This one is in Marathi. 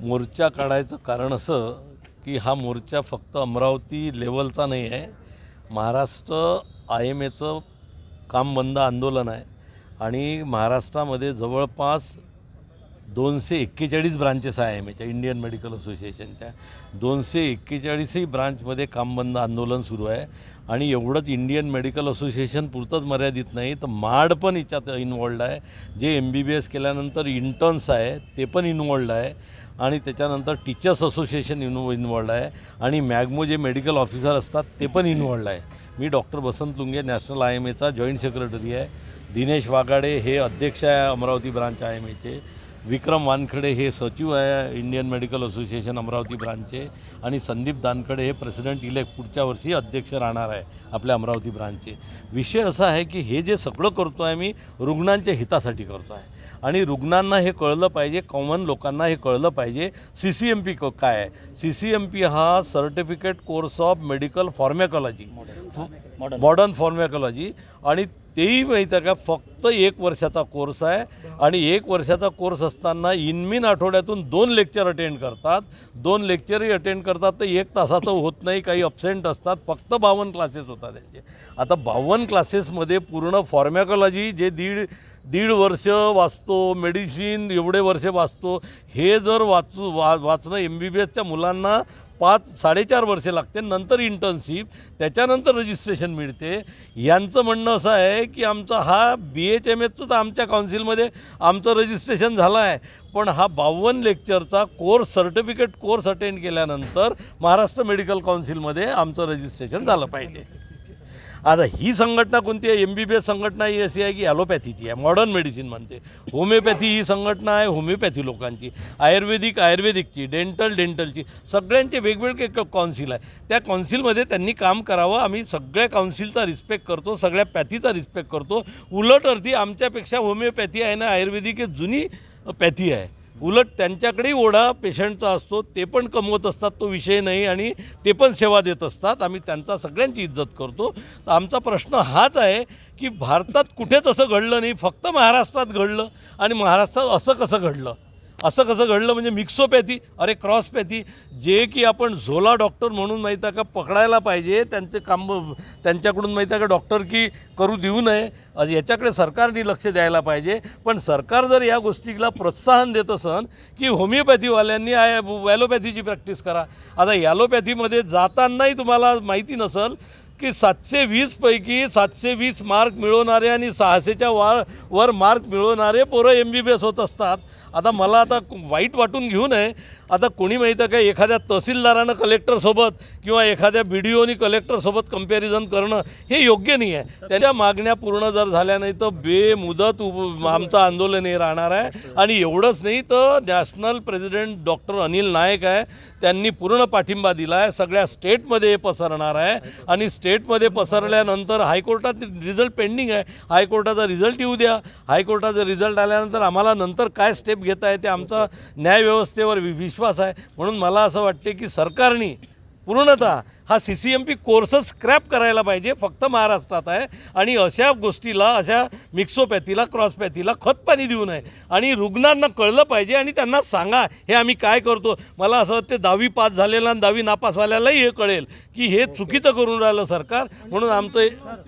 मोर्चा काढायचं कारण असं की हा मोर्चा फक्त अमरावती लेवलचा नाही आहे. महाराष्ट्र IMAचं काम बंद आंदोलन आहे आणि महाराष्ट्रामध्ये जवळपास 241 ब्रांचेस आहे IMAच्या, इंडियन मेडिकल असोसिएशनच्या. 241ही ब्रांचमध्ये काम बंद आंदोलन सुरू आहे आणि एवढंच इंडियन मेडिकल असोसिएशन पुरतंच मर्यादित नाही तर माड पण याच्यात इन्वॉल्ड आहे. जे MBBS केल्यानंतर इंटर्न्स आहे ते पण इन्वॉल्ड आहे आणि त्याच्यानंतर टीचर्स असोसिएशन इन्वॉल्ड आहे आणि मॅगमो जे मेडिकल ऑफिसर असतात ते पण इन्वॉल्ड आहे. मी डॉक्टर बसंत लुंगे नॅशनल IMAचा जॉईंट सेक्रेटरी आहे. दिनेश वाघाडे हे अध्यक्ष आहे अमरावती ब्रांच IMAचे. विक्रम वानखडे हे सचिव आहे इंडियन मेडिकल असोसिएशन अमरावती ब्रांचचे आणि संदीप दानखडे हे प्रेसिडेंट इलेक्ट पुढच्या वर्षी अध्यक्ष राहणार आहे आपल्या अमरावती ब्रांचचे. विषय असा आहे की हे जे सगळं करतो आहे मी रुग्णांच्या हितासाठी करतो आहे आणि रुग्णांना हे कळलं पाहिजे, कॉमन लोकांना हे कळलं पाहिजे CCMP काय आहे. CCMP हा certificate course of medical pharmacology, modern pharmacology आणि तेही माहीत आहे का फक्त 1 वर्षाचा कोर्स आहे आणि 1 वर्षाचा कोर्स असताना इनमीन आठवड्यातून 2 लेक्चर अटेंड करतात. 2 लेक्चरही अटेंड करतात तर 1 तासाचं होत नाही, काही अब्सेंट असतात. फक्त 52 क्लासेस होतात त्यांचे. आता 52 क्लासेसमध्ये पूर्ण फॉर्मॅकॉलॉजी जे दीड वर्ष वाचतो, मेडिसिन एवढे वर्ष वाचतो, हे जर वाचणं MBBSच्या मुलांना 5-4.5 वर्षे लागते. नंतर इंटर्नशिप, त्याच्यानंतर रजिस्ट्रेशन मिळते. यांचं म्हणणं असं आहे की आमचा हा BHMSचं तर आमच्या काउन्सिलमध्ये आमचं रजिस्ट्रेशन झालं आहे, पण हा 52 लेक्चरचा कोर्स सर्टिफिकेट कोर्स अटेंड केल्यानंतर महाराष्ट्र मेडिकल काउन्सिलमध्ये आमचं रजिस्ट्रेशन झालं पाहिजे. आता ही संघटना कोणती आहे? MBBS संघटना ही अशी आहे की ॲलोपॅथीची आहे, मॉडर्न मेडिसिन म्हणते. होमिओपॅथी ही संघटना आहे होमिओपॅथी लोकांची, आयुर्वेदिकची, डेंटलची, सगळ्यांचे वेगवेगळे काउन्सिल आहे. त्या काउन्सिलमध्ये त्यांनी काम करावं. आम्ही सगळ्या काउन्सिलचा रिस्पेक्ट करतो, सगळ्या पॅथीचा रिस्पेक्ट करतो. उलट अर्थी आमच्यापेक्षा होमिओपॅथी आहे ना आयुर्वेदिक जुनी पॅथी आहे. उलट त्यांच्याकडेही ओढा पेशंटचा असतो, ते पण कमवत असतात, तो विषय नाही आणि ते पण सेवा देत असतात. आम्ही त्यांचा सगळ्यांची इज्जत करतो. तर आमचा प्रश्न हाच आहे की भारतात कुठेच असं घडलं नाही, फक्त महाराष्ट्रात घडलं. आणि महाराष्ट्रात असं कसं घडलं म्हणजे मिक्सोपॅथी, अरे क्रॉसपॅथी, जे की आपण झोला डॉक्टर म्हणून माहीत आहे का पकडायला पाहिजे. त्यांचे काम त्यांच्याकडून माहीत आहे का डॉक्टर की करू देऊ नये, याच्याकडे सरकारने लक्ष द्यायला पाहिजे. पण सरकार जर या गोष्टीला प्रोत्साहन देत असन की होमिओपॅथीवाल्यांनी ॲलोपॅथीची प्रॅक्टिस करा. आता ॲलोपॅथीमध्ये जातानाही तुम्हाला माहिती नसेल की 720 पैकी 720 मार्क मिळवणारे आणि 600च्या वर मार्क मिळवणारे पोरं MBBS होत असतात. आता मला वाईट वाटून घेऊ नये. आता कोणी माहीत आहे का एखाद्या तहसीलदारानं कलेक्टरसोबत किंवा एखाद्या BDOनी कलेक्टरसोबत कंपॅरिझन करणं हे योग्य नाही आहे. त्याच्या मागण्या पूर्ण जर झाल्या नाही तर बेमुदत आमचं आंदोलन हे राहणार आहे. आणि एवढंच नाही तर national president doctor Anil Naik आहे, त्यांनी पूर्ण पाठिंबा दिला आहे. सगळ्या स्टेटमध्ये हे पसरणार आहे आणि स्टेटमध्ये पसरल्यानंतर हायकोर्टात रिझल्ट पेंडिंग आहे. हायकोर्टाचा रिझल्ट येऊ द्या. हायकोर्टाचा रिझल्ट आल्यानंतर आम्हाला नंतर काय स्टेप घेता येते आमचा न्यायव्यवस्थेवर विश्वास आहे. म्हणून मला असं वाटते की सरकारने पूर्णतः हा CCMP कोर्सच स्क्रॅप करायला पाहिजे. फक्त महाराष्ट्रात आहे आणि अशा गोष्टीला, अशा मिक्सोपॅथीला, क्रॉसपॅथीला खतपाणी देऊ नये आणि रुग्णांना कळलं पाहिजे आणि त्यांना सांगा हे आम्ही काय करतो. मला असं वाटते 10वी पास झालेला आणि 10वी नापासवाल्यालाही हे कळेल की हे चुकीचं करून राहिलं सरकार. म्हणून आमचं